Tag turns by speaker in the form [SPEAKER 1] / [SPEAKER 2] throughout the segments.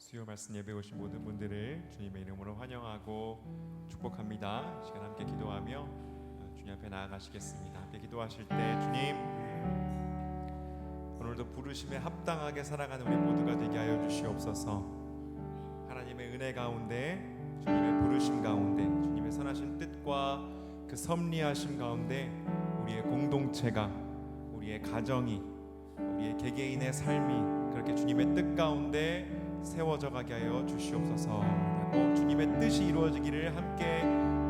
[SPEAKER 1] 수요 말씀 예배 오신 모든 분들을 주님의 이름으로 환영하고 축복합니다. 이 시간 함께 기도하며 주님 앞에 나아가시겠습니다. 함께 기도하실 때 주님, 오늘도 부르심에 합당하게 살아가는 우리 모두가 되게 하여 주시옵소서. 하나님의 은혜 가운데, 주님의 부르심 가운데, 주님의 선하신 뜻과 그 섭리하심 가운데 우리의 공동체가, 우리의 가정이, 우리의 개개인의 삶이 그렇게 주님의 뜻 가운데 세워져 가게 하여 주시옵소서. 꼭 주님의 뜻이 이루어지기를 함께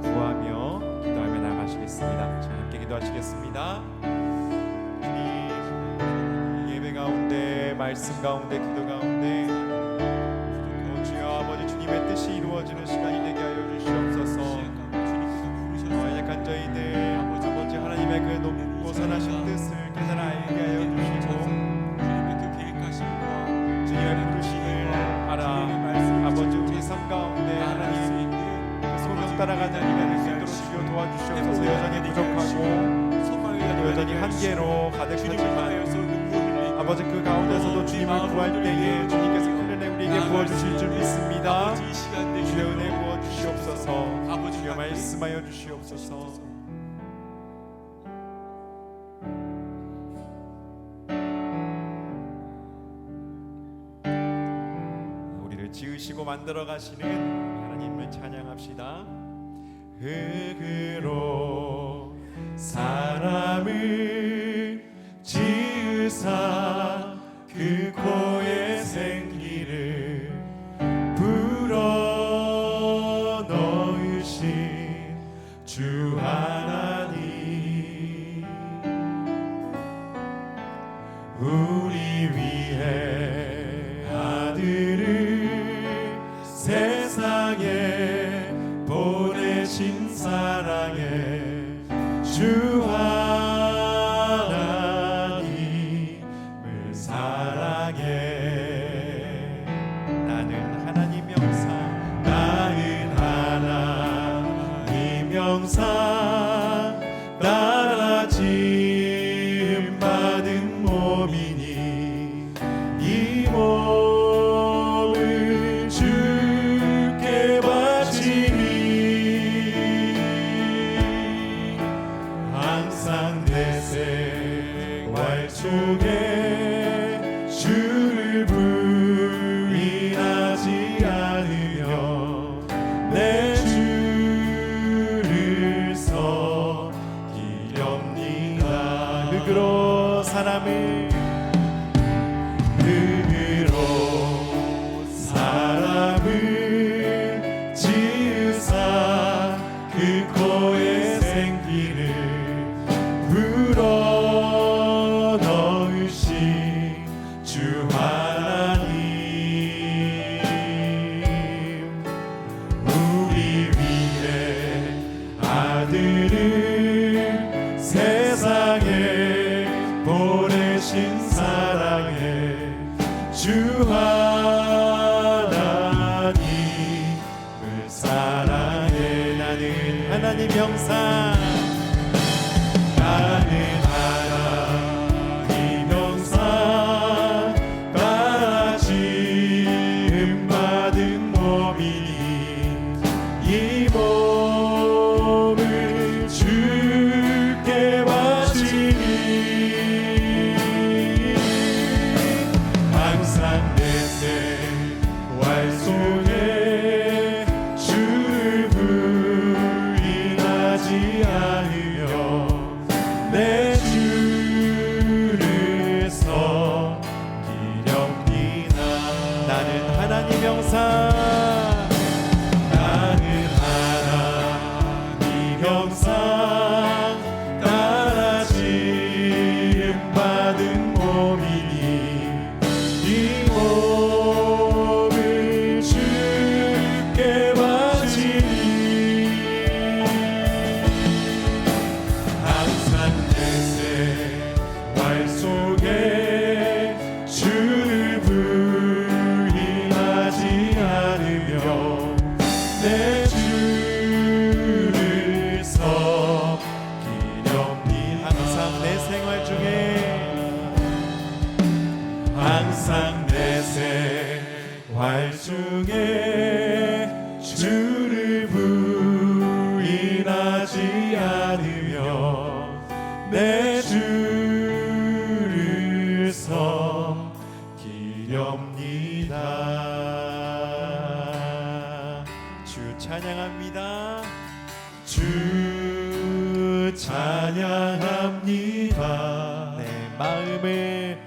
[SPEAKER 1] 구하며 기도하며 나가시겠습니다. 자, 함께 기도하시겠습니다. 주님, 예배 가운데, 말씀 가운데, 기도 가운데 주여 아버지, 주님의 뜻이 이루어지는 시간이 되게 하여 주시옵소서. 약한 저희들 아버지 하나님의 그 높고 선하신 뜻을 깨달아 알게 하여 주시고 주님의 그 계획하심과 주님의 부르심을 알아 아버지 우리 삶 가운데 하나님 그 소명 따라가는 인간을 수 있도록 주여 도와주시옵소서. 여전히 부족하고 여전히 한계로 가득하지만 아버지 그 가운데서도 주님을 구할 때에 주님께서 큰 은혜 우리에게 부어주실 줄 믿습니다. 주의 은혜 부어주시옵소서. 주여 말씀하여 주시옵소서. 우리를 지으시고 만들어 가시는 하나님을 찬양합시다. 흙으로 사람을 지으사 그 코에 생기를 불어넣으신 주 하나님, 우리 위해 아들을 세상에 보내신 사랑의 주 하나님을 사랑해. 나는 하나님 영상, 나는 하나님 영상, 나라 지음 받은 몸이니 이 몸을 주께 바치니 항상 내 생활 속에 주를 부인하지 않으며 내 주를 섬기렵니다. 흙으로 사람을 지으사 그 코에 생기를 불어넣으신 주 하나님, 우리 위해 아들을 세상에 보내신 사랑의 주 하나님을 사랑해. 나는 하나님 영상, 나는 하나님 영상, 나라 지음 받은 몸이니 이 몸을 주께 바치니 항상 내 생활 속에 주를 부인하지 않으며 내 주를 섬기렵니다. 나는 하나님 영상, 나는 하나님 영상, 나라 지음 받은 몸이니 이 몸을 주께 바치니 항상 내 생활 속에 주를 부인하지 않으며 내 주를 섬기렵니다. 항상 내 생활 중에, 항상 내 생활 활중에 주를 부인하지 않으며 내 주를 섬기렵니다. 주 찬양합니다. 주 찬양합니다. 내 마음을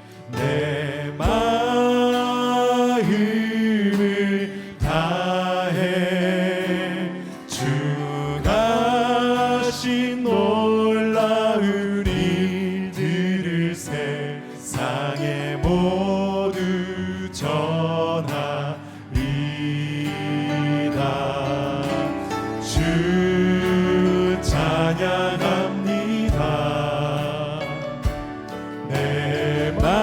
[SPEAKER 1] 다해 주가 하신 놀라운 일들을 세상에 모두 전하리다. 주 찬양합니다. 내 마음을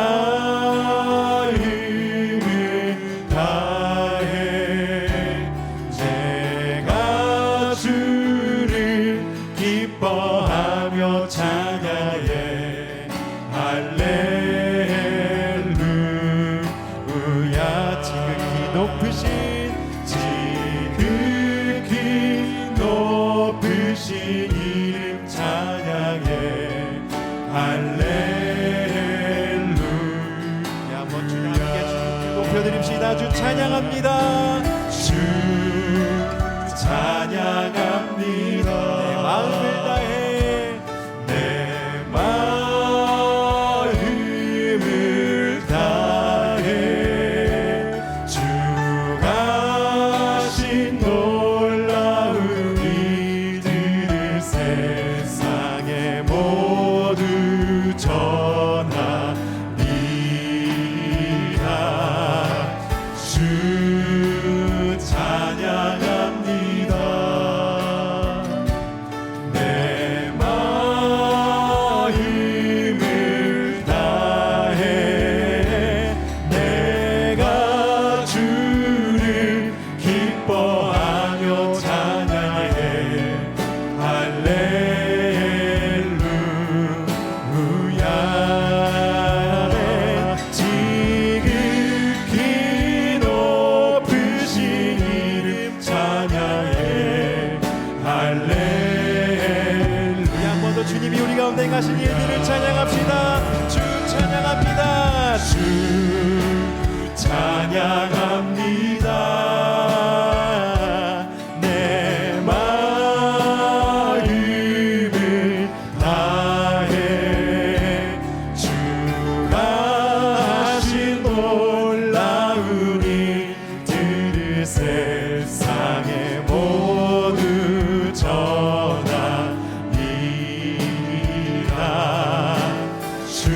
[SPEAKER 1] 다해 제가 주를 기뻐하며 찬양해 할렐루야. 지극히 높으신 이름 찬양해 할렐루야. 한번 주님 함께 높여드립시다. 주 찬양합니다. 주 찬양합니다. 내 마음을 다해 내 마음을 다해 주가 하신 놀라운 일들을 세상에 모두 전하리라. 주 찬양합니다. 내 마음을 다해 내가 주를 기뻐하며 찬양해 할렐루야. 지극히 높으신 이름 찬양해 할렐루야. 한 번 더 주님이 우리 가운데 가신 일들을 찬양합시다. 주 찬양합니다. 주 찬양합니다. 내 마음을 다해 주가 하신 놀라운 일들을 세상에 모두 전하리라. 주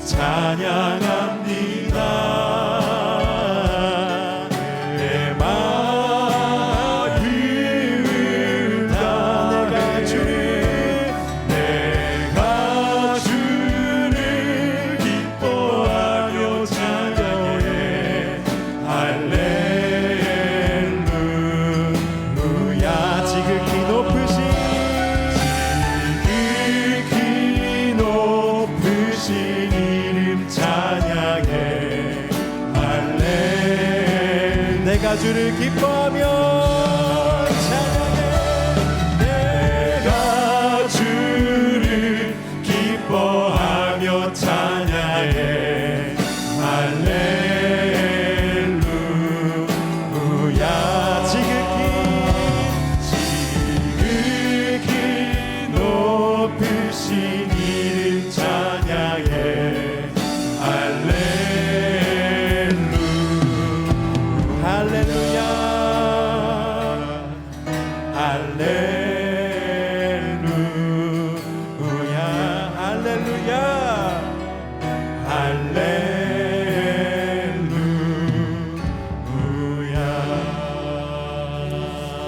[SPEAKER 1] 찬양합니다. 내 마음을 다 내가 주를 기뻐하며 찬양해 할렐루야. 지극히 높으신 이름 찬양해 할렐루야. 내가 주를 기뻐하며 찬양해 내가 주를 기뻐하며 찬양해 할렐루야. 지극히 높으신 이름 찬양해 할렐루야. 할렐루야. 할렐루야. 할렐루야.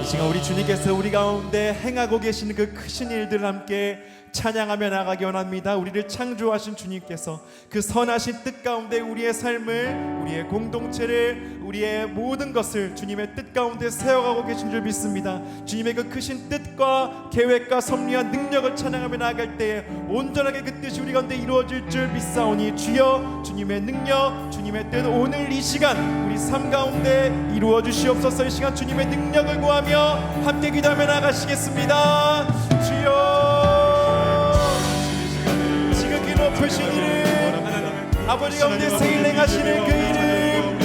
[SPEAKER 1] 이 시간 우리 주님께 주님께서 우리 가운데 행하고 계신 그 크신 일들 함께 찬양하며 나가기 원합니다. 우리를 창조하신 주님께서 그 선하신 뜻 가운데 우리의 삶을, 우리의 공동체를, 우리의 모든 것을 주님의 뜻 가운데 세워가고 계신 줄 믿습니다. 주님의 그 크신 뜻과 계획과 섭리와 능력을 찬양하며 나아갈 때에 온전하게 그 뜻이 우리 가운데 이루어질 줄 믿사오니 주여 주님의 능력, 주님의 뜻 오늘 이 시간 우리 삶 가운데 이루어 주시옵소서. 이 시간 주님의 능력을 구하며 함께 기도하며 나가시겠습니다. 주여 높으신 이름, 아버지 가운데 새 일 행하시는 그 이름,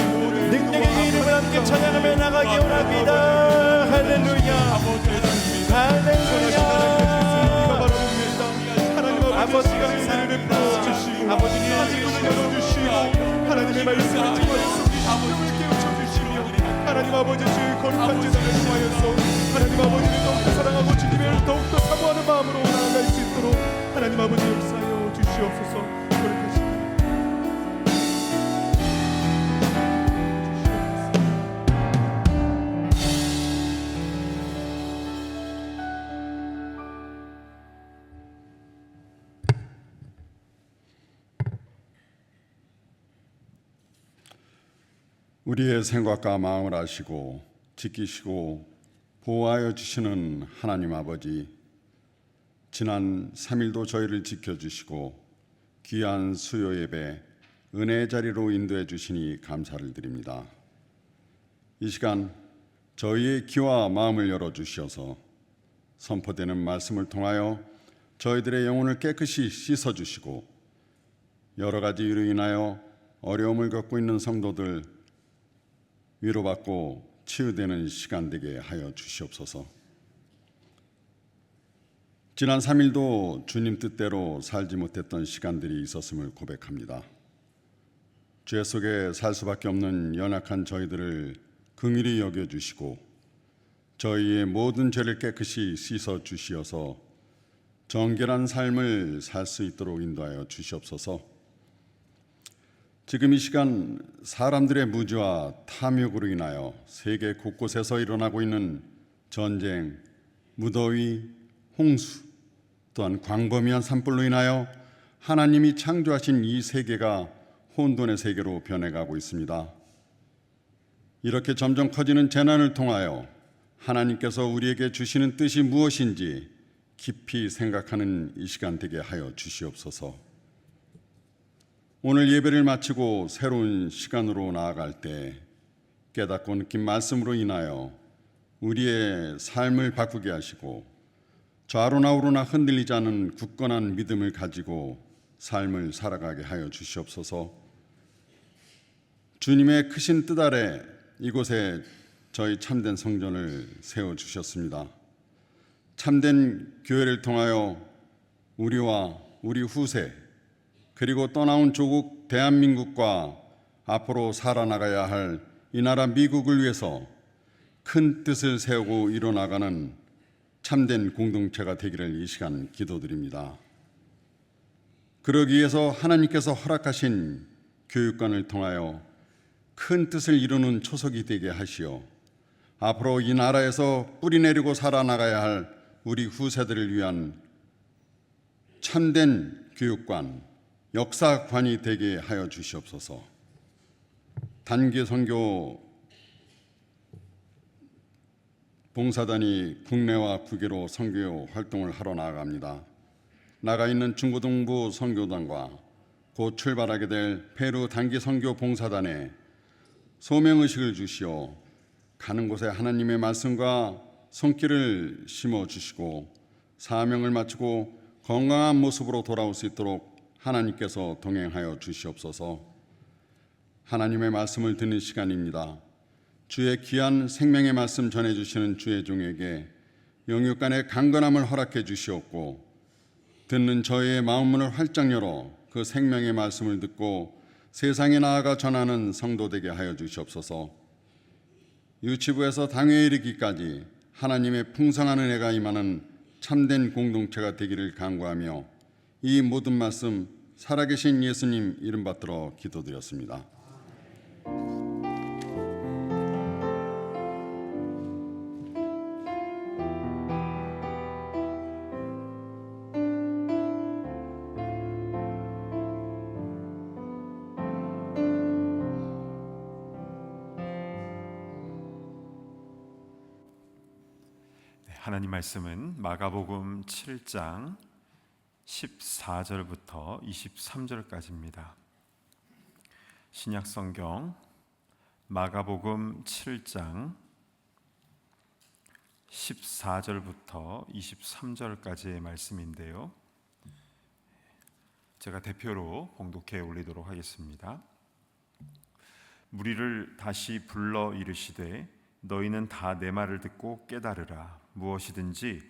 [SPEAKER 1] 능력의 그 이름을 함께 찬양하며 나가기 원합니다. 할렐루야, 할렐루야. 아버지 감사합니다. 아버지 가지고 열어주시고 하나님의 말씀을 통하여서 우리 깨우쳐주시며 하나님 아버지 주의 거룩한 제단을 통하여서 하나님 아버지를 더욱더 사랑하고 주님을 더욱더 사모하는 마음으로 나아갈 수 있도록 하나님 아버지 역사하여 주시옵소서.
[SPEAKER 2] 우리의 생각과 마음을 아시고 지키시고 보호하여 주시는 하나님 아버지, 지난 3일도 저희를 지켜주시고 귀한 수요 예배 은혜의 자리로 인도해 주시니 감사를 드립니다. 이 시간 저희의 귀와 마음을 열어주시어서 선포되는 말씀을 통하여 저희들의 영혼을 깨끗이 씻어주시고 여러 가지 이유로 인하여 어려움을 겪고 있는 성도들 위로받고 치유되는 시간 되게 하여 주시옵소서. 지난 3일도 주님 뜻대로 살지 못했던 시간들이 있었음을 고백합니다. 죄 속에 살 수밖에 없는 연약한 저희들을 긍휼히 여겨주시고 저희의 모든 죄를 깨끗이 씻어주시어서 정결한 삶을 살 수 있도록 인도하여 주시옵소서. 지금 이 시간 사람들의 무지와 탐욕으로 인하여 세계 곳곳에서 일어나고 있는 전쟁, 무더위, 홍수, 또한 광범위한 산불로 인하여 하나님이 창조하신 이 세계가 혼돈의 세계로 변해가고 있습니다. 이렇게 점점 커지는 재난을 통하여 하나님께서 우리에게 주시는 뜻이 무엇인지 깊이 생각하는 이 시간 되게 하여 주시옵소서. 오늘 예배를 마치고 새로운 시간으로 나아갈 때 깨닫고 느낀 말씀으로 인하여 우리의 삶을 바꾸게 하시고 좌로나 우로나 흔들리지 않은 굳건한 믿음을 가지고 삶을 살아가게 하여 주시옵소서. 주님의 크신 뜻 아래 이곳에 저희 참된 성전을 세워주셨습니다. 참된 교회를 통하여 우리와 우리 후세 그리고 떠나온 조국 대한민국과 앞으로 살아나가야 할 이 나라 미국을 위해서 큰 뜻을 세우고 이뤄나가는 참된 공동체가 되기를 이 시간 기도드립니다. 그러기 위해서 하나님께서 허락하신 교육관을 통하여 큰 뜻을 이루는 초석이 되게 하시어 앞으로 이 나라에서 뿌리내리고 살아나가야 할 우리 후세들을 위한 참된 교육관, 역사관이 되게 하여 주시옵소서. 단기 선교 봉사단이 국내와 국외로 선교 활동을 하러 나아갑니다. 나가 있는 중고등부 선교단과 곧 출발하게 될 페루 단기 선교 봉사단에 소명의식을 주시어 가는 곳에 하나님의 말씀과 손길을 심어주시고 사명을 마치고 건강한 모습으로 돌아올 수 있도록 하나님께서 동행하여 주시옵소서. 하나님의 말씀을 듣는 시간입니다. 주의 귀한 생명의 말씀 전해주시는 주의 종에게 영육간의 강건함을 허락해 주시옵고 듣는 저희의 마음문을 활짝 열어 그 생명의 말씀을 듣고 세상에 나아가 전하는 성도 되게 하여 주시옵소서. 유치부에서 당회에 이르기까지 하나님의 풍성한 은혜가 임하는 참된 공동체가 되기를 간구하며 이 모든 말씀 살아계신 예수님 이름 받들어 기도드렸습니다.
[SPEAKER 1] 하나님 말씀은 마가복음 7장 14절부터 23절까지입니다. 신약성경 마가복음 7장 14절부터 23절까지의 말씀인데요. 제가 대표로 봉독해 올리도록 하겠습니다. 무리를 다시 불러 이르시되 너희는 다 내 말을 듣고 깨달으라. 무엇이든지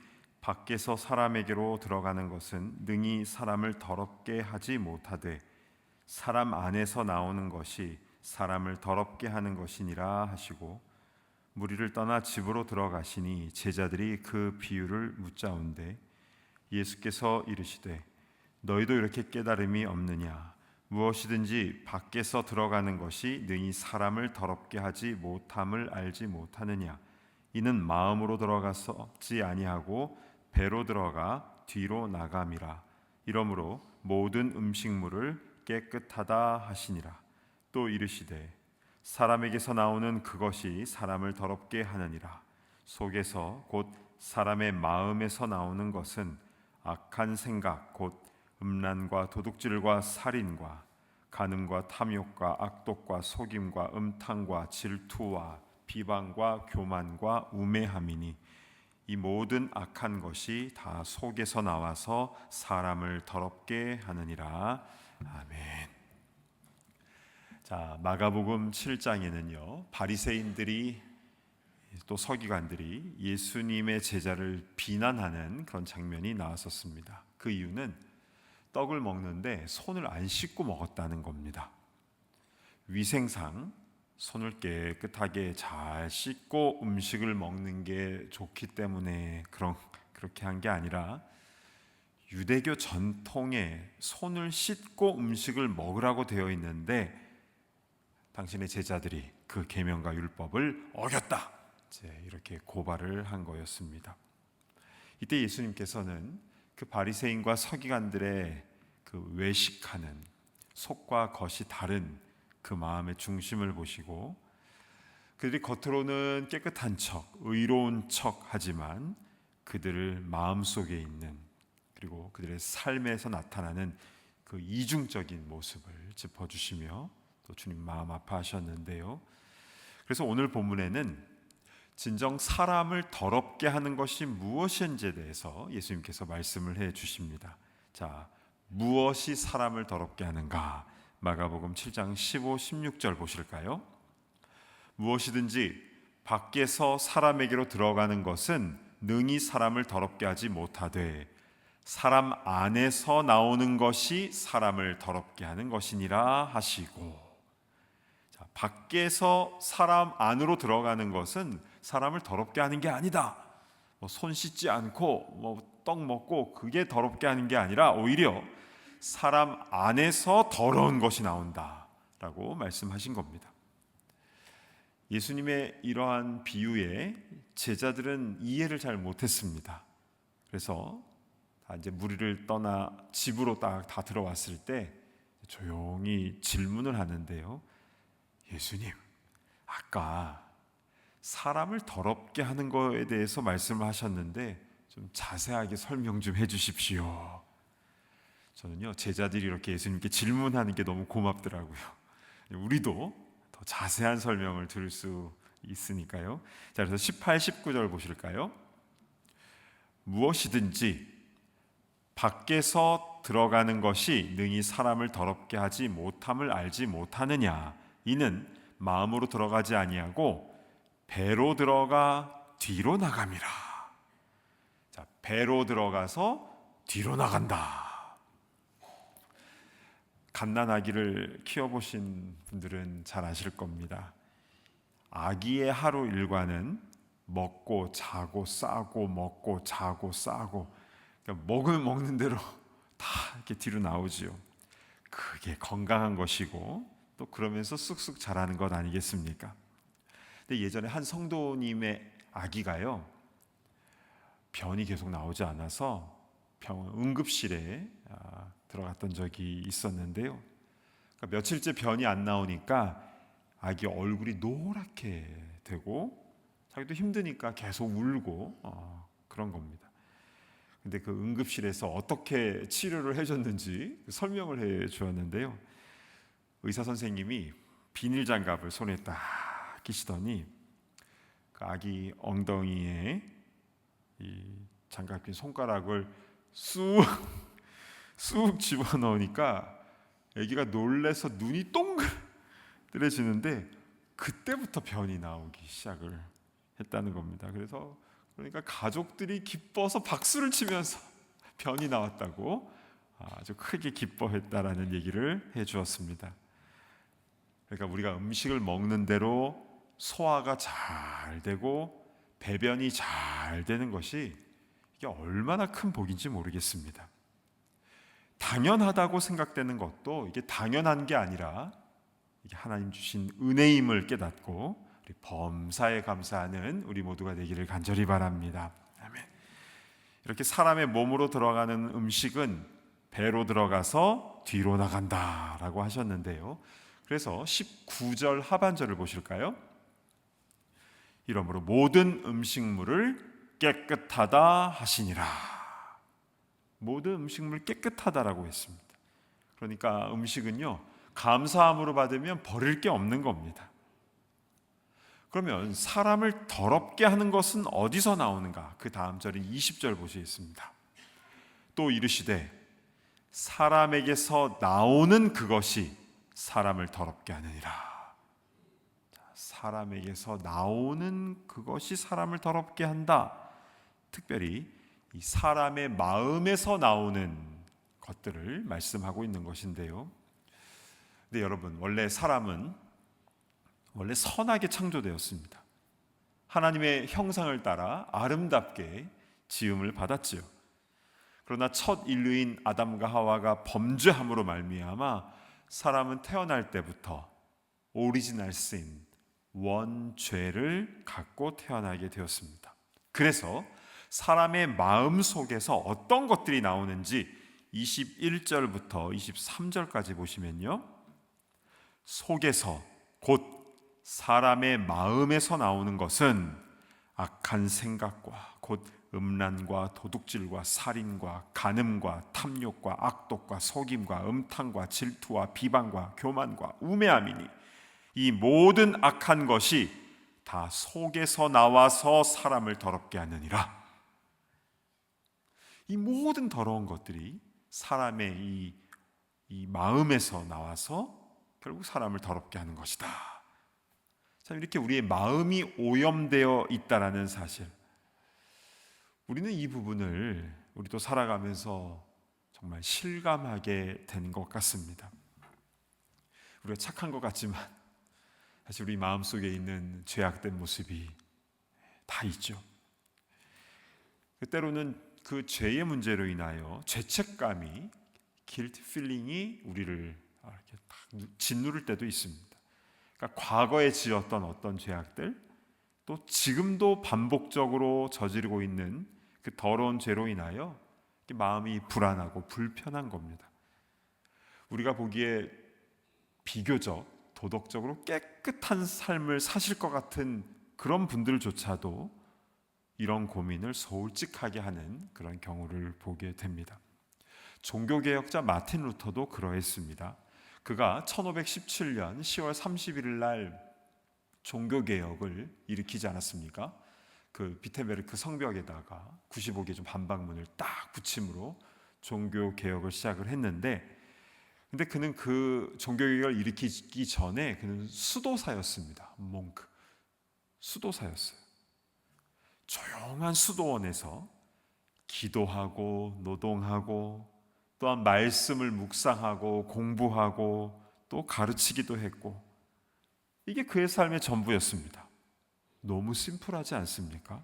[SPEAKER 1] 밖에서 사람에게로 들어가는 것은 능히 사람을 더럽게 하지 못하되 사람 안에서 나오는 것이 사람을 더럽게 하는 것이니라 하시고 무리를 떠나 집으로 들어가시니 제자들이 그 비유를 묻자온대 예수께서 이르시되 너희도 이렇게 깨달음이 없느냐. 무엇이든지 밖에서 들어가는 것이 능히 사람을 더럽게 하지 못함을 알지 못하느냐. 이는 마음으로 들어가서지 아니하고 배로 들어가 뒤로 나감이라. 이러므로 모든 음식물을 깨끗하다 하시니라. 또 이르시되 사람에게서 나오는 그것이 사람을 더럽게 하느니라. 속에서 곧 사람의 마음에서 나오는 것은 악한 생각 곧 음란과 도둑질과 살인과 간음과 탐욕과 악독과 속임과 음탕과 질투와 비방과 교만과 우매함이니 이 모든 악한 것이 다 속에서 나와서 사람을 더럽게 하느니라. 아멘. 자, 마가복음 7장에는요 바리새인들이 또 서기관들이 예수님의 제자를 비난하는 그런 장면이 나왔었습니다. 그 이유는 떡을 먹는데 손을 안 씻고 먹었다는 겁니다. 위생상 손을 깨끗하게 잘 씻고 음식을 먹는 게 좋기 때문에 그렇게 한 게 아니라 유대교 전통에 손을 씻고 음식을 먹으라고 되어 있는데 당신의 제자들이 그 계명과 율법을 어겼다. 이렇게 고발을 한 거였습니다. 이때 예수님께서는 그 바리새인과 서기관들의 그 외식하는 속과 겉이 다른 그 마음의 중심을 보시고 그들이 겉으로는 깨끗한 척, 의로운 척 하지만 그들을 마음속에 있는 그리고 그들의 삶에서 나타나는 그 이중적인 모습을 짚어주시며 또 주님 마음 아파하셨는데요. 그래서 오늘 본문에는 진정 사람을 더럽게 하는 것이 무엇인지에 대해서 예수님께서 말씀을 해 주십니다. 자, 무엇이 사람을 더럽게 하는가? 마가복음 7장 15, 16절 보실까요? 무엇이든지 밖에서 사람에게로 들어가는 것은 능히 사람을 더럽게 하지 못하되 사람 안에서 나오는 것이 사람을 더럽게 하는 것이니라 하시고, 자, 밖에서 사람 안으로 들어가는 것은 사람을 더럽게 하는 게 아니다. 손 씻지 않고 떡 먹고 그게 더럽게 하는 게 아니라 오히려 사람 안에서 더러운 것이 나온다라고 말씀하신 겁니다. 예수님의 이러한 비유에 제자들은 이해를 잘 못했습니다. 그래서 이제 무리를 떠나 집으로 다 들어왔을 때 조용히 질문을 하는데요. 예수님, 아까 사람을 더럽게 하는 거에 대해서 말씀을 하셨는데 좀 자세하게 설명 좀 해주십시오. 저는요 제자들이 이렇게 예수님께 질문하는 게 너무 고맙더라고요. 우리도 더 자세한 설명을 들을 수 있으니까요. 자, 그래서 18, 19절 보실까요? 무엇이든지 밖에서 들어가는 것이 능히 사람을 더럽게 하지 못함을 알지 못하느냐. 이는 마음으로 들어가지 아니하고 배로 들어가 뒤로 나감이라. 자, 배로 들어가서 뒤로 나간다. 갓난아기를 키워보신 분들은 잘 아실 겁니다. 아기의 하루 일과는 먹고 자고 싸고 먹고 자고 싸고, 그러니까 먹는 대로 다 이렇게 뒤로 나오지요. 그게 건강한 것이고 또 그러면서 쑥쑥 자라는 것 아니겠습니까? 근데 예전에 한 성도님의 아기가요 변이 계속 나오지 않아서 병원 응급실에 들어갔던 적이 있었는데요. 그러니까 며칠째 변이 안 나오니까 아기 얼굴이 노랗게 되고 자기도 힘드니까 계속 울고
[SPEAKER 3] 그런 겁니다. 근데 그 응급실에서 어떻게 치료를 해줬는지 설명을 해 주었는데요. 의사 선생님이 비닐 장갑을 손에 딱 끼시더니 그 아기 엉덩이에 이 장갑 낀 손가락을 쑥 집어넣으니까 아기가 놀래서 눈이 동그래지는데 그때부터 변이 나오기 시작을 했다는 겁니다. 그러니까 가족들이 기뻐서 박수를 치면서 변이 나왔다고 아주 크게 기뻐했다라는 얘기를 해 주었습니다. 그러니까 우리가 음식을 먹는 대로 소화가 잘 되고 배변이 잘 되는 것이 이게 얼마나 큰 복인지 모르겠습니다. 당연하다고 생각되는 것도 이게 당연한 게 아니라 이게 하나님 주신 은혜임을 깨닫고 우리 범사에 감사하는 우리 모두가 되기를 간절히 바랍니다. 아멘. 이렇게 사람의 몸으로 들어가는 음식은 배로 들어가서 뒤로 나간다라고 하셨는데요. 그래서 19절 하반절을 보실까요? 이러므로 모든 음식물을 깨끗하다 하시니라. 모든 음식물 깨끗하다라고 했습니다. 그러니까 음식은요, 감사함으로 받으면 버릴 게 없는 겁니다. 그러면 사람을 더럽게 하는 것은 어디서 나오는가? 그 다음 절인 20절 보시겠습니다. 또 이르시되 사람에게서 나오는 그것이 사람을 더럽게 하느니라. 사람에게서 나오는 그것이 사람을 더럽게 한다. 특별히 이 사람의 마음에서 나오는 것들을 말씀하고 있는 것인데요. 근데 여러분, 원래 사람은 원래 선하게 창조되었습니다. 하나님의 형상을 따라 아름답게 지음을 받았지요. 그러나 첫 인류인 아담과 하와가 범죄함으로 말미암아 사람은 태어날 때부터 오리지널 신, 원죄를 갖고 태어나게 되었습니다. 그래서 사람의 마음 속에서 어떤 것들이 나오는지 21절부터 23절까지 보시면요, 속에서 곧 사람의 마음에서 나오는 것은 악한 생각과 곧 음란과 도둑질과 살인과 간음과 탐욕과 악독과 속임과 음탕과 질투와 비방과 교만과 우매함이니 이 모든 악한 것이 다 속에서 나와서 사람을 더럽게 하느니라. 이 모든 더러운 것들이 사람의 이 마음에서 나와서 결국 사람을 더럽게 하는 것이다. 참, 이렇게 우리의 마음이 오염되어 있다라는 사실, 우리는 이 부분을 우리도 살아가면서 정말 실감하게 된 것 같습니다. 우리가 착한 것 같지만 사실 우리 마음속에 있는 죄악된 모습이 다 있죠. 때로는 그 죄의 문제로 인하여 죄책감이, guilt feeling이 우리를 이렇게 딱 짓누를 때도 있습니다. 그러니까 과거에 지었던 어떤 죄악들, 또 지금도 반복적으로 저지르고 있는 그 더러운 죄로 인하여 마음이 불안하고 불편한 겁니다. 우리가 보기에 비교적 도덕적으로 깨끗한 삶을 사실 것 같은 그런 분들조차도 이런 고민을 소홀직하게 하는 그런 경우를 보게 됩니다. 종교개혁자 마틴 루터도 그러했습니다. 그가 1517년 10월 31일 날 종교개혁을 일으키지 않았습니까? 그 비텐베르크 성벽에다가 95개 좀 반박문을 딱 붙임으로 종교개혁을 시작을 했는데, 근데 그는 그 종교개혁을 일으키기 전에 그는 수도사였습니다. 몽크, 수도사였어요. 조용한 수도원에서 기도하고 노동하고 또한 말씀을 묵상하고 공부하고 또 가르치기도 했고, 이게 그의 삶의 전부였습니다. 너무 심플하지 않습니까?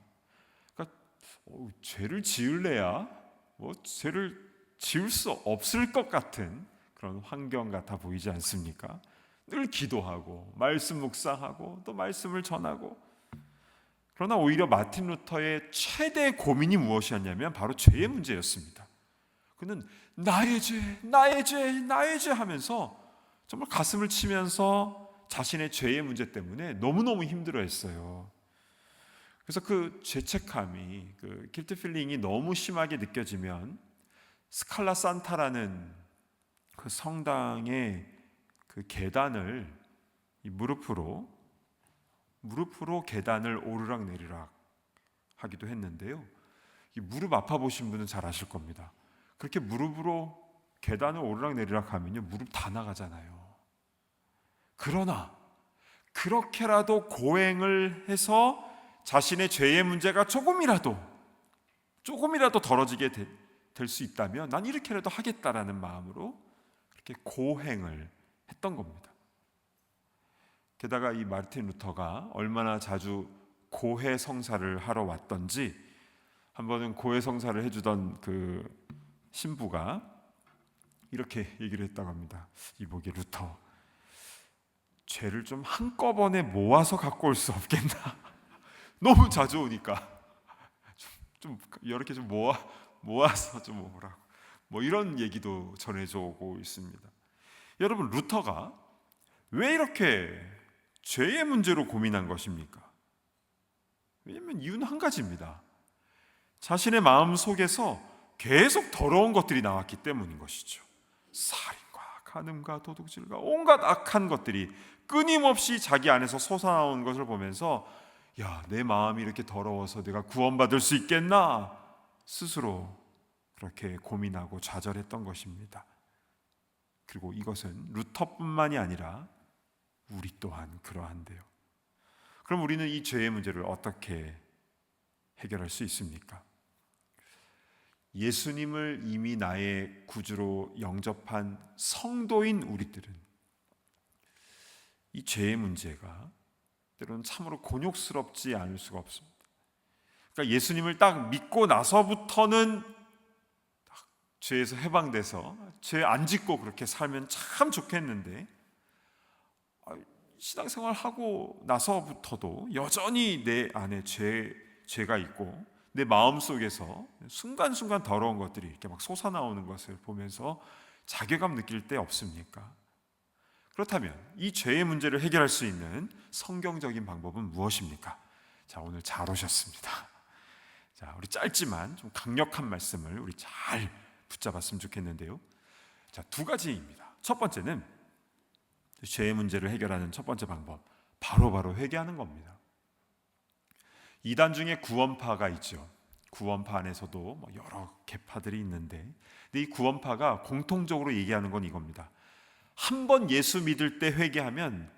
[SPEAKER 3] 그러니까 죄를 지을래야 죄를 지을 수 없을 것 같은 그런 환경 같아 보이지 않습니까? 늘 기도하고 말씀 묵상하고 또 말씀을 전하고. 그러나 오히려 마틴 루터의 최대 고민이 무엇이었냐면 바로 죄의 문제였습니다. 그는 나의 죄, 나의 죄, 나의 죄 하면서 정말 가슴을 치면서 자신의 죄의 문제 때문에 너무너무 힘들어했어요. 그래서 그 죄책감이, 그 길트 필링이 너무 심하게 느껴지면 스칼라 산타라는 그 성당의 그 계단을 이 무릎으로 계단을 오르락 내리락 하기도 했는데요. 이 무릎 아파 보신 분은 잘 아실 겁니다. 그렇게 무릎으로 계단을 오르락 내리락 하면요, 무릎 다 나가잖아요. 그러나 그렇게라도 고행을 해서 자신의 죄의 문제가 조금이라도 덜어지게 될 수 있다면 난 이렇게라도 하겠다라는 마음으로 그렇게 고행을 했던 겁니다. 게다가 이 마르틴 루터가 얼마나 자주 고해 성사를 하러 왔던지, 한 번은 고해 성사를 해주던 그 신부가 이렇게 얘기를 했다고 합니다. 이보게 루터, 죄를 좀 한꺼번에 모아서 갖고 올 수 없겠나? 너무 자주 오니까 좀 이렇게 좀 모아서 좀 오라고, 뭐 이런 얘기도 전해져 오고 있습니다. 여러분, 루터가 왜 이렇게 죄의 문제로 고민한 것입니까? 왜냐하면 이유는 한 가지입니다. 자신의 마음 속에서 계속 더러운 것들이 나왔기 때문인 것이죠. 살인과 간음과 도둑질과 온갖 악한 것들이 끊임없이 자기 안에서 솟아나오는 것을 보면서, 야, 내 마음이 이렇게 더러워서 내가 구원받을 수 있겠나? 스스로 그렇게 고민하고 좌절했던 것입니다. 그리고 이것은 루터뿐만이 아니라 우리 또한 그러한데요. 그럼 우리는 이 죄의 문제를 어떻게 해결할 수 있습니까? 예수님을 이미 나의 구주로 영접한 성도인 우리들은 이 죄의 문제가 때로는 참으로 곤욕스럽지 않을 수가 없습니다. 그러니까 예수님을 딱 믿고 나서부터는 딱 죄에서 해방돼서 죄 안 짓고 그렇게 살면 참 좋겠는데, 신앙생활 하고 나서부터도 여전히 내 안에 죄가 있고 내 마음 속에서 순간순간 더러운 것들이 이렇게 막 솟아나오는 것을 보면서 자괴감 느낄 때 없습니까? 그렇다면 이 죄의 문제를 해결할 수 있는 성경적인 방법은 무엇입니까? 자, 오늘 잘 오셨습니다. 자, 우리 짧지만 좀 강력한 말씀을 우리 잘 붙잡았으면 좋겠는데요. 자, 두 가지입니다. 첫 번째는 죄의 문제를 해결하는 첫 번째 방법, 바로 회개하는 겁니다. 이단 중에 구원파가 있죠. 구원파 안에서도 뭐 여러 계파들이 있는데, 근데 이 구원파가 공통적으로 얘기하는 건 이겁니다. 한 번 예수 믿을 때 회개하면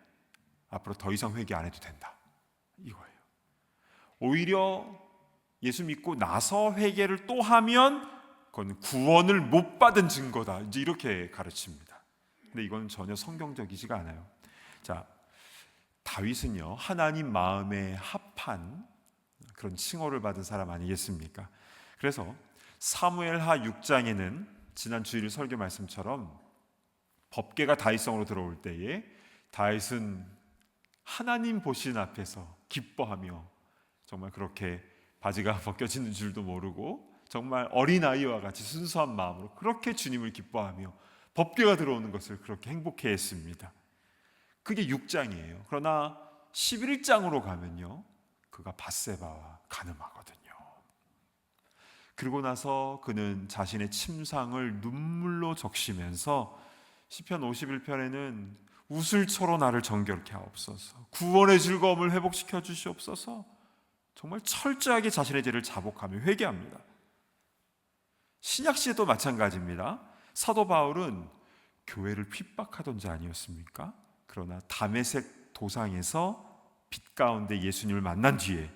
[SPEAKER 3] 앞으로 더 이상 회개 안 해도 된다, 이거예요. 오히려 예수 믿고 나서 회개를 또 하면 그건 구원을 못 받은 증거다, 이제 이렇게 가르칩니다. 근데 이건 전혀 성경적이지가 않아요. 자, 다윗은요, 하나님 마음에 합한 그런 칭호를 받은 사람 아니겠습니까? 그래서 사무엘하 6장에는 지난 주일 설교 말씀처럼 법궤가 다윗성으로 들어올 때에 다윗은 하나님 보시는 앞에서 기뻐하며, 정말 그렇게 바지가 벗겨지는 줄도 모르고 정말 어린아이와 같이 순수한 마음으로 그렇게 주님을 기뻐하며 법궤가 들어오는 것을 그렇게 행복해했습니다. 그게 6장이에요. 그러나 11장으로 가면요, 그가 밧세바와 간음하거든요. 그리고 나서 그는 자신의 침상을 눈물로 적시면서 시편 51편에는 우슬초로 나를 정결케 하옵소서, 구원의 즐거움을 회복시켜 주시옵소서, 정말 철저하게 자신의 죄를 자복하며 회개합니다. 신약 시대도 마찬가지입니다. 사도 바울은 교회를 핍박하던 자 아니었습니까? 그러나 다메섹 도상에서 빛 가운데 예수님을 만난 뒤에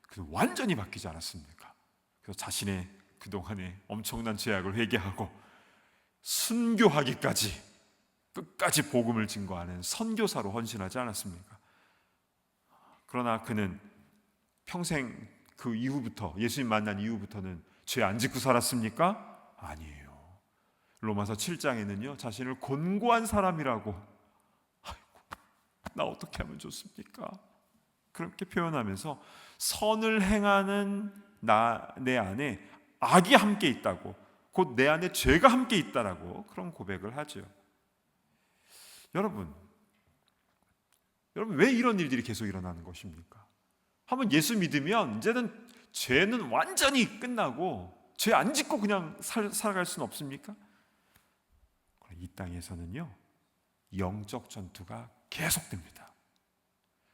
[SPEAKER 3] 그는 완전히 바뀌지 않았습니까? 그래서 자신의 그동안의 엄청난 죄악을 회개하고 순교하기까지 끝까지 복음을 증거하는 선교사로 헌신하지 않았습니까? 그러나 그는 평생 그 이후부터, 예수님 만난 이후부터는 죄 안 짓고 살았습니까? 아니에요. 로마서 7장에는요, 자신을 곤고한 사람이라고, 아이고, 나 어떻게 하면 좋습니까? 그렇게 표현하면서 선을 행하는 내 안에 악이 함께 있다고, 곧 내 안에 죄가 함께 있다라고 그런 고백을 하죠. 여러분 왜 이런 일들이 계속 일어나는 것입니까? 한번 예수 믿으면 이제는 죄는 완전히 끝나고 죄 안 짓고 그냥 살아갈 수는 없습니까? 이 땅에서는요, 영적 전투가 계속됩니다.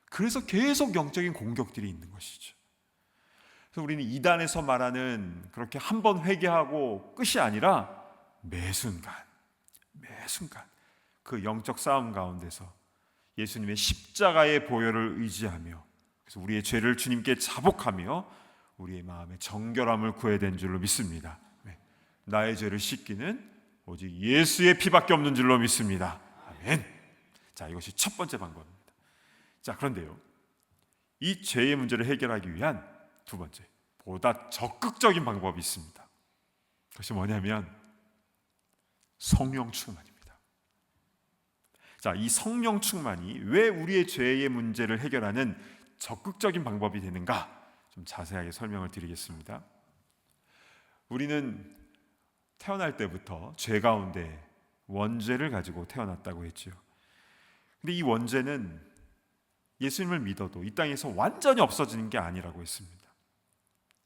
[SPEAKER 3] 그래서 계속 영적인 공격들이 있는 것이죠. 그래서 우리는 이단에서 말하는 그렇게 한 번 회개하고 끝이 아니라 매순간 그 영적 싸움 가운데서 예수님의 십자가의 보혈을 의지하며, 그래서 우리의 죄를 주님께 자복하며 우리의 마음의 정결함을 구해야 된 줄로 믿습니다. 나의 죄를 씻기는 오직 예수의 피밖에 없는 줄로 믿습니다. 아멘. 자, 이것이 첫 번째 방법입니다. 자, 그런데요, 이 죄의 문제를 해결하기 위한 두 번째, 보다 적극적인 방법이 있습니다. 그것이 뭐냐면 성령 충만입니다. 자, 이 성령 충만이 왜 우리의 죄의 문제를 해결하는 적극적인 방법이 되는가, 좀 자세하게 설명을 드리겠습니다. 우리는 태어날 때부터 죄 가운데 원죄를 가지고 태어났다고 했죠. 근데 이 원죄는 예수님을 믿어도 이 땅에서 완전히 없어지는 게 아니라고 했습니다.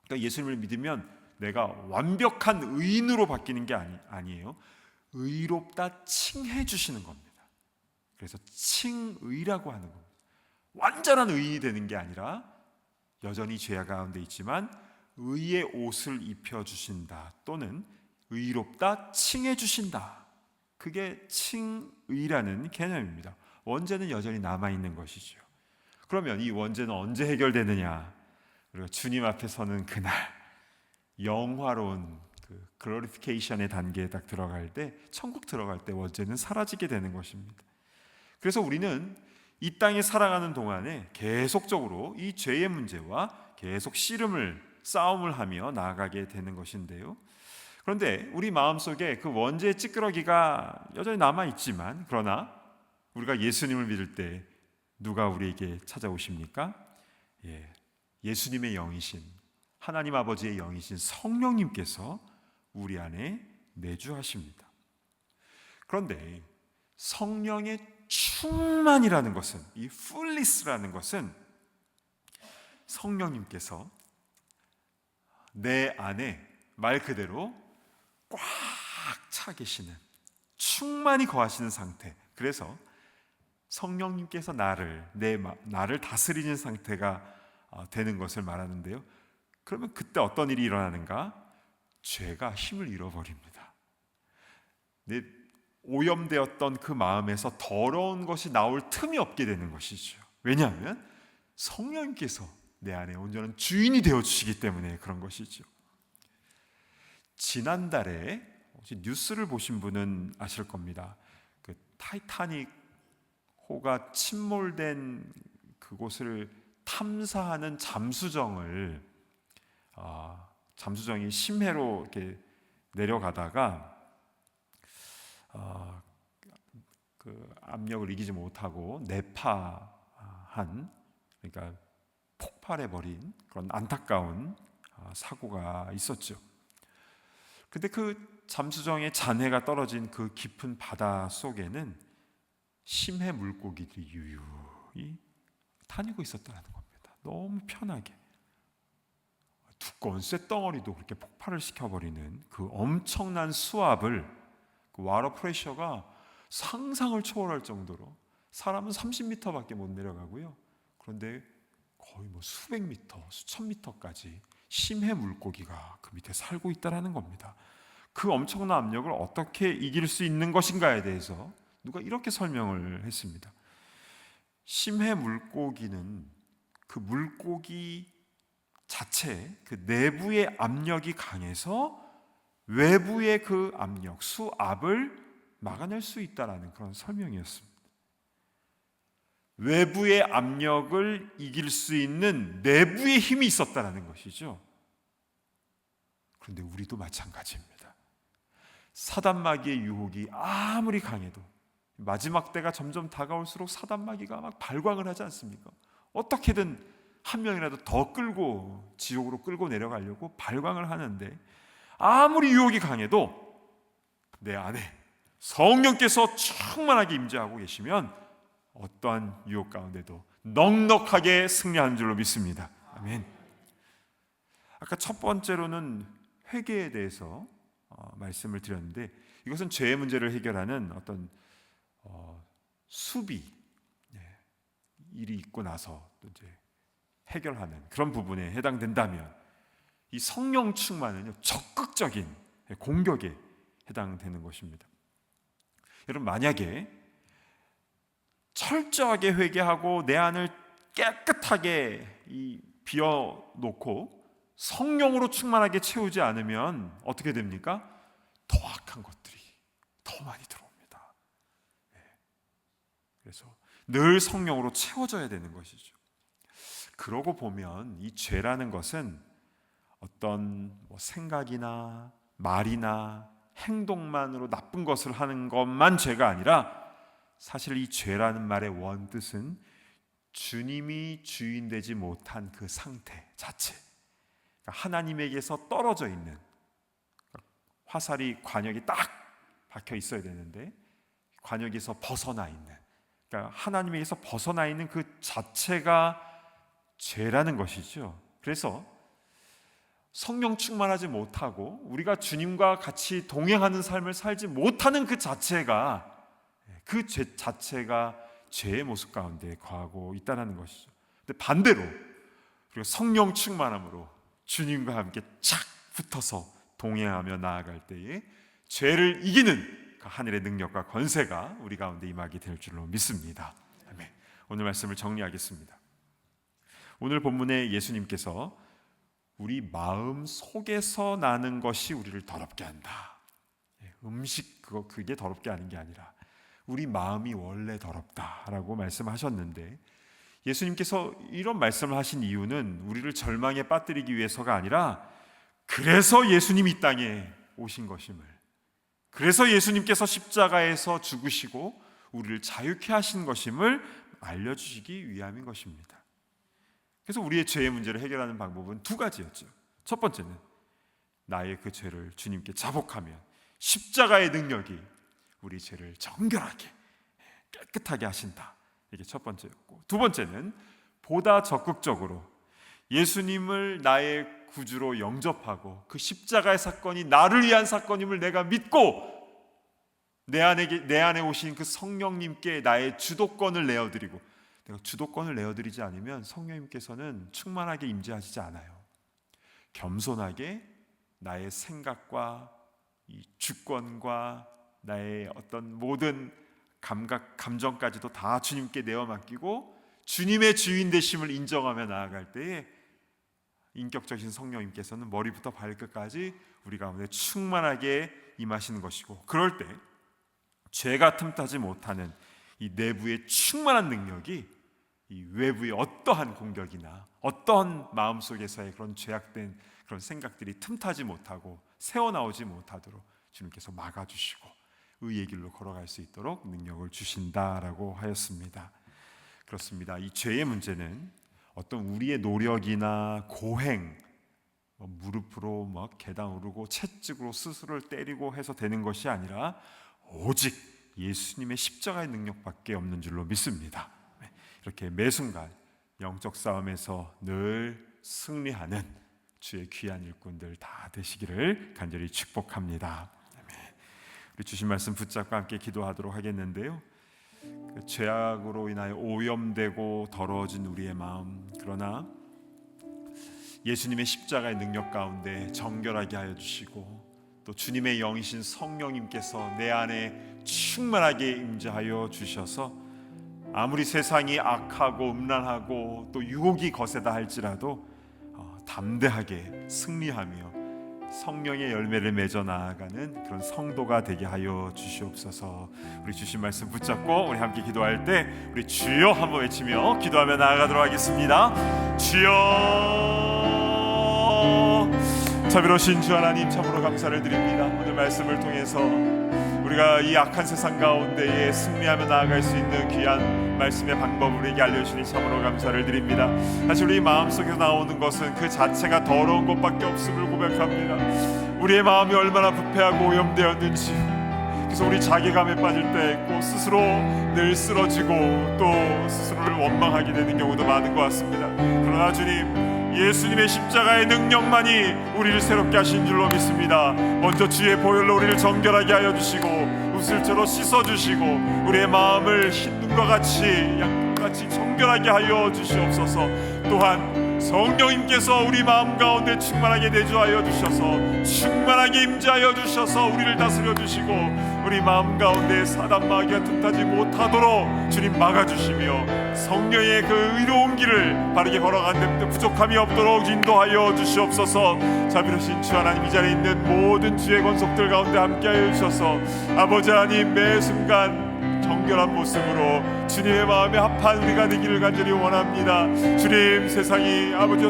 [SPEAKER 3] 그러니까 예수님을 믿으면 내가 완벽한 의인으로 바뀌는 게 아니에요. 의롭다 칭해 주시는 겁니다. 그래서 칭의라고 하는 겁니다. 완전한 의인이 되는 게 아니라 여전히 죄 가운데 있지만 의의 옷을 입혀주신다, 또는 의롭다 칭해 주신다. 그게 칭의라는 개념입니다. 원죄는 여전히 남아있는 것이죠. 그러면 이 원죄는 언제 해결되느냐? 우리가 주님 앞에 서는 그날, 영화로운 그 글로리피케이션의 단계에 딱 들어갈 때, 천국 들어갈 때 원죄는 사라지게 되는 것입니다. 그래서 우리는 이 땅에 살아가는 동안에 계속적으로 이 죄의 문제와 계속 싸움을 하며 나아가게 되는 것인데요. 그런데 우리 마음속에 그 원죄의 찌끄러기가 여전히 남아있지만, 그러나 우리가 예수님을 믿을 때 누가 우리에게 찾아오십니까? 예수님의 영이신, 하나님 아버지의 영이신 성령님께서 우리 안에 내주하십니다. 그런데 성령의 충만이라는 것은, 이 풀리스라는 것은 성령님께서 내 안에 말 그대로 꽉 차 계시는, 충만히 거하시는 상태. 그래서 성령님께서 나를 다스리는 상태가 되는 것을 말하는데요. 그러면 그때 어떤 일이 일어나는가? 죄가 힘을 잃어버립니다. 내 오염되었던 그 마음에서 더러운 것이 나올 틈이 없게 되는 것이죠. 왜냐하면 성령님께서 내 안에 온전한 주인이 되어주시기 때문에 그런 것이죠. 지난달에 혹시 뉴스를 보신 분은 아실 겁니다. 그 타이타닉 호가 침몰된 그곳을 탐사하는 잠수정이 심해로 이렇게 내려가다가 그 압력을 이기지 못하고 그러니까 폭발해 버린 그런 안타까운 사고가 있었죠. 근데 그 잠수정의 잔해가 떨어진 그 깊은 바다 속에는 심해 물고기들이 유유히 다니고 있었다는 겁니다. 너무 편하게. 두꺼운 쇳덩어리도 그렇게 폭발을 시켜버리는 그 엄청난 수압을, 그 와터 프레셔가 상상을 초월할 정도로, 사람은 30m밖에 못 내려가고요. 그런데 거의 수백 미터, 수천 미터까지 심해 물고기가 그 밑에 살고 있다는 겁니다. 그 엄청난 압력을 어떻게 이길 수 있는 것인가에 대해서 누가 이렇게 설명을 했습니다. 심해 물고기는 그 물고기 자체, 그 내부의 압력이 강해서 외부의 그 압력, 수압을 막아낼 수 있다는 그런 설명이었습니다. 외부의 압력을 이길 수 있는 내부의 힘이 있었다는 것이죠. 그런데 우리도 마찬가지입니다. 사단마귀의 유혹이 아무리 강해도 마지막 때가 점점 다가올수록 사단마귀가 막 발광을 하지 않습니까? 어떻게든 한 명이라도 더 끌고 지옥으로 끌고 내려가려고 발광을 하는데, 아무리 유혹이 강해도 내 안에 성령께서 충만하게 임재하고 계시면 어떠한 유혹 가운데도 넉넉하게 승리하는 줄로 믿습니다. 아멘. 아까 첫 번째로는 회개에 대해서 말씀을 드렸는데, 이것은 죄의 문제를 해결하는 어떤 수비, 일이 있고 나서 또 이제 해결하는 그런 부분에 해당된다면, 이 성령 충만은요, 적극적인 공격에 해당되는 것입니다. 여러분, 만약에 철저하게 회개하고 내 안을 깨끗하게 비워놓고 성령으로 충만하게 채우지 않으면 어떻게 됩니까? 더 악한 것들이 더 많이 들어옵니다. 그래서 늘 성령으로 채워져야 되는 것이죠. 그러고 보면 이 죄라는 것은 어떤 생각이나 말이나 행동만으로 나쁜 것을 하는 것만 죄가 아니라, 사실 이 죄라는 말의 원뜻은 주님이 주인되지 못한 그 상태 자체, 하나님에게서 떨어져 있는, 화살이 관역이 딱 박혀 있어야 되는데 관역에서 벗어나 있는, 그러니까 하나님에게서 벗어나 있는 그 자체가 죄라는 것이죠. 그래서 성령 충만하지 못하고 우리가 주님과 같이 동행하는 삶을 살지 못하는 그 자체가, 그 죄 자체가 죄의 모습 가운데 거하고 있다는 것이죠. 근데 반대로 우리가 성령 충만함으로 주님과 함께 착 붙어서 동행하며 나아갈 때에 죄를 이기는 그 하늘의 능력과 권세가 우리 가운데 임하게 될 줄로 믿습니다. 아멘. 오늘 말씀을 정리하겠습니다. 오늘 본문에 예수님께서 우리 마음 속에서 나는 것이 우리를 더럽게 한다. 음식 그게 더럽게 하는 게 아니라 우리 마음이 원래 더럽다라고 말씀하셨는데, 예수님께서 이런 말씀을 하신 이유는 우리를 절망에 빠뜨리기 위해서가 아니라, 그래서 예수님이 이 땅에 오신 것임을, 그래서 예수님께서 십자가에서 죽으시고 우리를 자유케 하신 것임을 알려주시기 위함인 것입니다. 그래서 우리의 죄의 문제를 해결하는 방법은 두 가지였죠. 첫 번째는 나의 그 죄를 주님께 자복하면 십자가의 능력이 우리 죄를 정결하게 깨끗하게 하신다. 이게 첫 번째였고, 두 번째는 보다 적극적으로 예수님을 나의 구주로 영접하고 그 십자가의 사건이 나를 위한 사건임을 내가 믿고 내 안에 오신 그 성령님께 나의 주도권을 내어드리고, 내가 주도권을 내어드리지 않으면 성령님께서는 충만하게 임재하시지 않아요. 겸손하게 나의 생각과 이 주권과 나의 어떤 모든 감각, 감정까지도 다 주님께 내어 맡기고 주님의 주인 되심을 인정하며 나아갈 때에 인격적인 성령님께서는 머리부터 발끝까지 우리 가운데 충만하게 임하시는 것이고, 그럴 때 죄가 틈타지 못하는 이 내부의 충만한 능력이 이 외부의 어떠한 공격이나 어떠한 마음속에서의 그런 죄악된 그런 생각들이 틈타지 못하고 새어나오지 못하도록 주님께서 막아주시고 의의 길로 걸어갈 수 있도록 능력을 주신다라고 하였습니다. 그렇습니다. 이 죄의 문제는 어떤 우리의 노력이나 고행, 무릎으로 계단 오르고 채찍으로 스스로를 때리고 해서 되는 것이 아니라 오직 예수님의 십자가의 능력밖에 없는 줄로 믿습니다. 이렇게 매 순간 영적 싸움에서 늘 승리하는 주의 귀한 일꾼들 다 되시기를 간절히 축복합니다. 우리 주신 말씀 붙잡고 함께 기도하도록 하겠는데요, 그 죄악으로 인하여 오염되고 더러워진 우리의 마음, 그러나 예수님의 십자가의 능력 가운데 정결하게 하여 주시고 또 주님의 영이신 성령님께서 내 안에 충만하게 임재하여 주셔서 아무리 세상이 악하고 음란하고 또 유혹이 거세다 할지라도 담대하게 승리하며 성령의 열매를 맺어 나아가는 그런 성도가 되게 하여 주시옵소서. 우리 주신 말씀 붙잡고 우리 함께 기도할 때 우리 주여 한번 외치며 기도하며 나아가도록 하겠습니다. 주여, 자비로우신 주 하나님, 참으로 감사를 드립니다. 오늘 말씀을 통해서 우리가 이 악한 세상 가운데에 승리하며 나아갈 수 있는 귀한 말씀의 방법을 우리에게 알려주시니 참으로 감사를 드립니다. 사실 우리 마음속에서 나오는 것은 그 자체가 더러운 것밖에 없음을 고백합니다. 우리의 마음이 얼마나 부패하고 오염되었는지, 그래서 우리 자괴감에 빠질 때 있고 스스로 늘 쓰러지고 또 스스로를 원망하게 되는 경우도 많은 것 같습니다. 그러나 주님, 예수님의 십자가의 능력만이 우리를 새롭게 하신 줄로 믿습니다. 먼저 주의 보혈로 우리를 정결하게 하여 주시고 우슬처럼 씻어주시고 우리의 마음을 흰눈과 같이 양같이 정결하게 하여 주시옵소서. 또한 성령님께서 우리 마음 가운데 충만하게 내주하여 주셔서 충만하게 임재하여 주셔서 우리를 다스려 주시고 우리 마음 가운데 사단 마귀가 틈타지 못하도록 주님 막아주시며 성령의 그 의로운 길을 바르게 걸어가는 데 부족함이 없도록 인도하여 주시옵소서. 자비로우신 주 하나님, 이 자리에 있는 모든 주의 권속들 가운데 함께하여 주셔서 아버지 하나님, 매 순간 정결한 모습으로 주님의 마음에 합한 우리가 되기를 간절히 원합니다. 주님, 세상이 아버지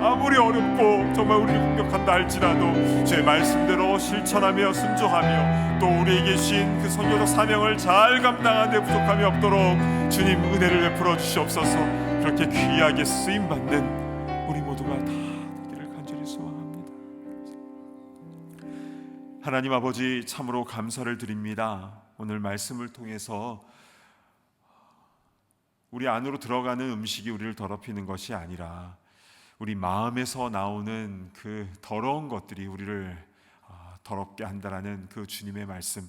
[SPEAKER 3] 아무리 어렵고 정말 우리를 공격한다 할지라도 주의 말씀대로 실천하며 순종하며 또 우리에게 주신 그 선교적 사명을 잘 감당하는 데 부족함이 없도록 주님 은혜를 베풀어 주시옵소서. 그렇게 귀하게 쓰임받는 우리 모두가 다 되기를 간절히 소망합니다. 하나님 아버지, 참으로 감사를 드립니다. 오늘 말씀을 통해서 우리 안으로 들어가는 음식이 우리를 더럽히는 것이 아니라 우리 마음에서 나오는 그 더러운 것들이 우리를 더럽게 한다라는 그 주님의 말씀,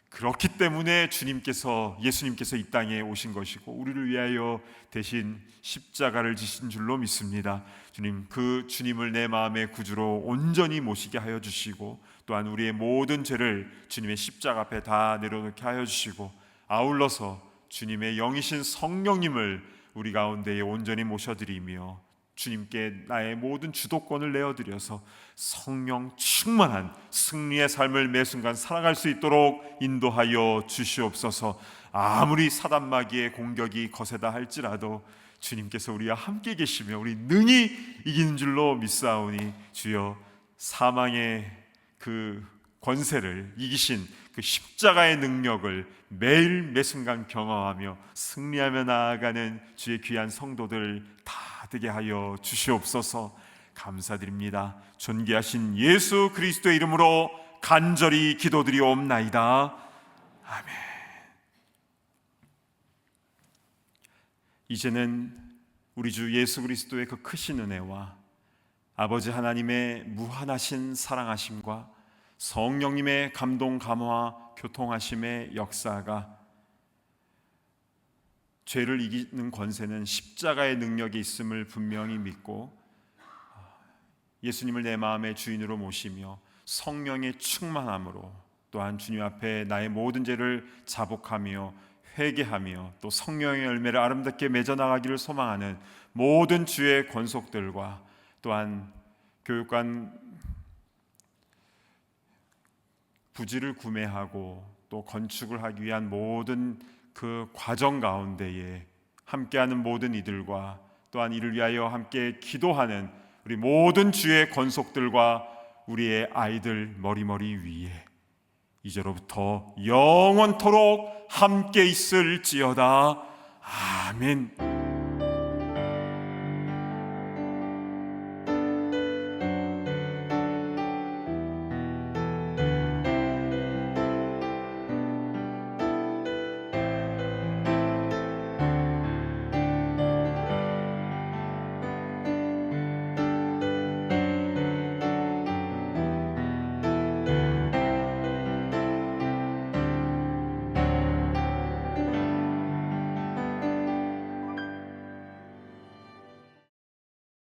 [SPEAKER 3] 그렇기 때문에 예수님께서 이 땅에 오신 것이고 우리를 위하여 대신 십자가를 지신 줄로 믿습니다. 주님, 그 주님을 내 마음의 구주로 온전히 모시게 하여 주시고 또한 우리의 모든 죄를 주님의 십자가 앞에 다 내려놓게 하여 주시고 아울러서 주님의 영이신 성령님을 우리 가운데에 온전히 모셔드리며 주님께 나의 모든 주도권을 내어드려서 성령 충만한 승리의 삶을 매 순간 살아갈 수 있도록 인도하여 주시옵소서. 아무리 사단 마귀의 공격이 거세다 할지라도 주님께서 우리와 함께 계시며 우리 능히 이기는 줄로 믿사오니 주여, 사망의 그 권세를 이기신 그 십자가의 능력을 매일 매 순간 경험하며 승리하며 나아가는 주의 귀한 성도들 다 되게 하여 주시옵소서. 감사드립니다. 존귀하신 예수 그리스도의 이름으로 간절히 기도드리옵나이다. 아멘. 이제는 우리 주 예수 그리스도의 그 크신 은혜와 아버지 하나님의 무한하신 사랑하심과 성령님의 감동 감화 교통하심의 역사가, 죄를 이기는 권세는 십자가의 능력이 있음을 분명히 믿고 예수님을 내 마음의 주인으로 모시며 성령의 충만함으로 또한 주님 앞에 나의 모든 죄를 자복하며 회개하며 또 성령의 열매를 아름답게 맺어나가기를 소망하는 모든 주의 권속들과 또한 교육관 부지를 구매하고 또 건축을 하기 위한 모든 그 과정 가운데에 함께하는 모든 이들과 또한 이를 위하여 함께 기도하는 우리 모든 주의 권속들과 우리의 아이들 머리머리 위에 이제로부터 영원토록 함께 있을지어다. 아멘.